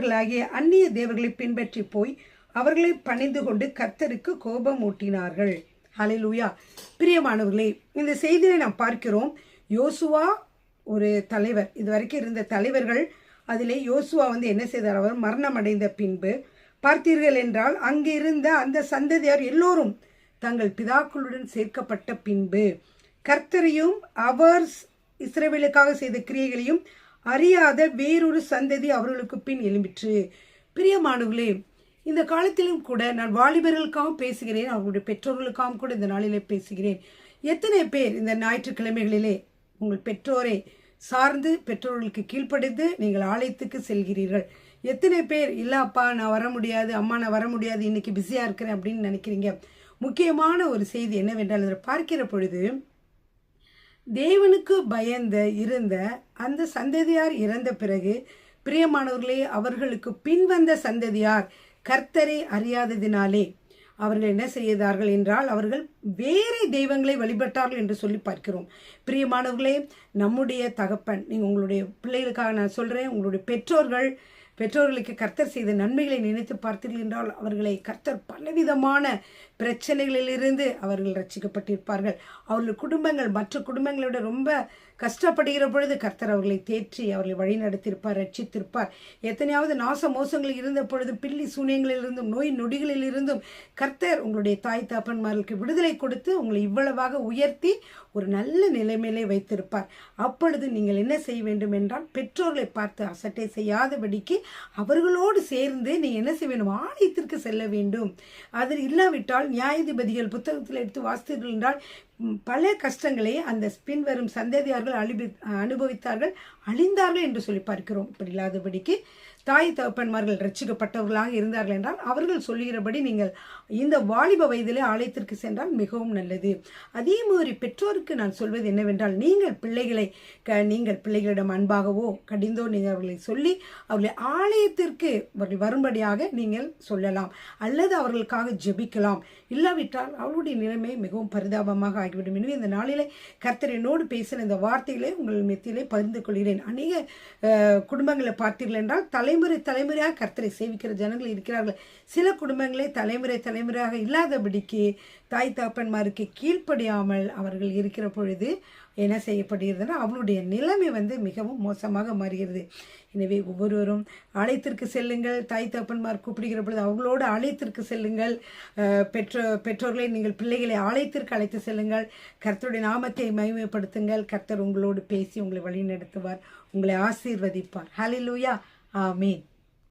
பிதாக்களாகிய அந்நிய தேவர்களை பின்பற்றி போய் அவர்களை பணிந்து கொண்டு கர்த்தருக்கு கோபம் ஊட்டினார்கள். ஹல்லேலூயா. பிரியமானவர்களே, இந்த செய்தியை நாம் பார்க்கிறோம். யோசுவா ஒரு தலைவர், இதுவரைக்கும் இருந்த தலைவர்கள், அதிலே யோசுவா என்ன செய்தார்? அவர் மரணம் அடைந்த பின்பு பார்த்தீர்கள் என்றால் அங்கே இருந்த அந்த சந்ததியார் எல்லோரும் தங்கள் பிதாக்களுடன் சேர்க்கப்பட்ட பின்பு கர்த்தரையும் அவர் இஸ்ரவேலுக்காக செய்த கிரியைகளையும் அறியாத வேறொரு சந்ததி அவர்களுக்கு பின் எழும்பிற்று. பிரியமானவர்களே, இந்த காலத்திலும் கூட நான் வாலிபர்களுக்காகவும் பேசுகிறேன், அவர்களுடைய பெற்றோர்களுக்காகவும் கூட இந்த நாளிலே பேசுகிறேன். எத்தனை பேர் இந்த ஞாயிற்றுக்கிழமைகளிலே உங்கள் பெற்றோரை சார்ந்து பெற்றோர்களுக்கு கீழ்ப்படிந்து நீங்கள் ஆலயத்துக்கு செல்கிறீர்கள்? எத்தனை பேர் இல்லப்பா நான் வர முடியாது, அம்மா நான் வர முடியாது, இன்னைக்கு பிஸியாக இருக்கிறேன் அப்படின்னு நினைக்கிறீங்க? முக்கியமான ஒரு செய்தி என்னவென்றால், இதை பார்க்கிற பொழுது தேவனுக்கு பயந்த இருந்த அந்த சந்ததியார் இறந்த பிறகு பிரியமானவர்களே, அவர்களுக்கு பின்வந்த சந்ததியார் கர்த்தரை அறியாததினாலே அவர்கள் என்ன செய்தார்கள் என்றால் அவர்கள் வேறு தெய்வங்களை வழிபட்டார்கள் என்று சொல்லி பார்க்கிறோம். பிரியமானவர்களே, நம்முடைய தகப்பன், நீங்கள் உங்களுடைய பிள்ளைகளுக்காக நான் சொல்கிறேன், உங்களுடைய பெற்றோர்களுக்கு கர்த்தர் செய்த நன்மைகளை நினைத்து பார்த்தீர்கள் என்றால் அவர்களை கர்த்தர் பலவிதமான பிரச்சனைகளிலிருந்து அவர்கள் ரட்சிக்கப்பட்டிருப்பார்கள். அவர்கள் குடும்பங்கள் மற்ற குடும்பங்களை விட ரொம்ப கஷ்டப்படுகிற பொழுது கர்த்தர் அவர்களை தேற்றி அவர்களை வழி நடத்தியிருப்பார், ரட்சித்திருப்பார். எத்தனையாவது நாச மோசங்களில் இருந்த பொழுதும் பில்லி சூனியங்களிலிருந்தும் நோய் நொடிகளில் இருந்தும் கர்த்தர் உங்களுடைய தாய் தாப்பன்மார்களுக்கு விடுதலை கொடுத்து உங்களை இவ்வளவாக உயர்த்தி ஒரு நல்ல நிலைமையிலே வைத்திருப்பார். அப்பொழுது நீங்கள் என்ன செய்ய வேண்டும் என்றால் பெற்றோர்களை பார்த்து அசட்டை செய்யாதபடிக்கு அவர்களோடு சேர்ந்து நீங்கள் என்ன செய்ய வேண்டும்? ஆலயத்திற்கு செல்ல வேண்டும். அதில் இல்லாவிட்டால் நியாயாதிபதிகள் புத்தகத்தில் எடுத்து வாசித்தீர்கள் என்றால் பல கஷ்டங்களை அந்த பின்வரும் சந்ததியார்கள் அனுபவித்தார்கள், அழிந்தார்கள் என்று சொல்லி பார்க்கிறோம். இப்படி இல்லாதபடிக்கு தாய் தகப்பன்மார்கள் ரட்சிக்கப்பட்டவர்களாக இருந்தார்கள் என்றால் அவர்கள் சொல்லுகிறபடி நீங்கள் இந்த வாலிப வயதிலே ஆலயத்திற்கு சென்றால் மிகவும் நல்லது. அதே மாதிரி பெற்றோருக்கு நான் சொல்வது என்னவென்றால், நீங்கள் பிள்ளைகளிடம் அன்பாகவோ கடிந்தோ நீங்கள் அவர்களை சொல்லி அவர்களை ஆலயத்திற்கு அவர்கள் வரும்படியாக நீங்கள் சொல்லலாம், அல்லது அவர்களுக்காக ஜெபிக்கலாம். இல்லாவிட்டால் அவர்களுடைய நிலைமை மிகவும் பரிதாபமாக ஆகிவிடும். எனவே இந்த நாளிலே கர்த்தர் என்னோடு பேசின இந்த வார்த்தைகளை உங்கள் மத்தியிலே பகிர்ந்து கொள்கிறேன். அநேக குடும்பங்களை பார்த்தீர்கள் என்றால் தலைமுறையாக கர்த்தரை சேவிக்கிற ஜனங்கள் இருக்கிறார்கள். சில குடும்பங்களே தலைமுறையாக இல்லாதபடிக்கு தாய் தகப்பன்மாருக்கு கீழ்ப்படியாமல் அவர்கள் இருக்கிற பொழுது என்ன செய்யப்படுகிறதுனா அவளுடைய நிலைமை மிகவும் மோசமாக மாறுகிறது. எனவே ஒவ்வொருவரும் ஆலயத்திற்கு செல்லுங்கள். தாய் தகப்பன்மார் கூப்பிடுகிற பொழுது அவங்களோடு ஆலயத்திற்கு செல்லுங்கள். பெற்றோர்களை நீங்கள் பிள்ளைகளை ஆலயத்திற்கு அழைத்து செல்லுங்கள். கர்த்தருடைய நாமத்தை மகிமைப்படுத்துங்கள். கர்த்தர் உங்களோடு பேசி உங்களை வழி நடத்துவார், உங்களை ஆசீர்வதிப்பார். ஹல்லேலூயா. ஆமீன்.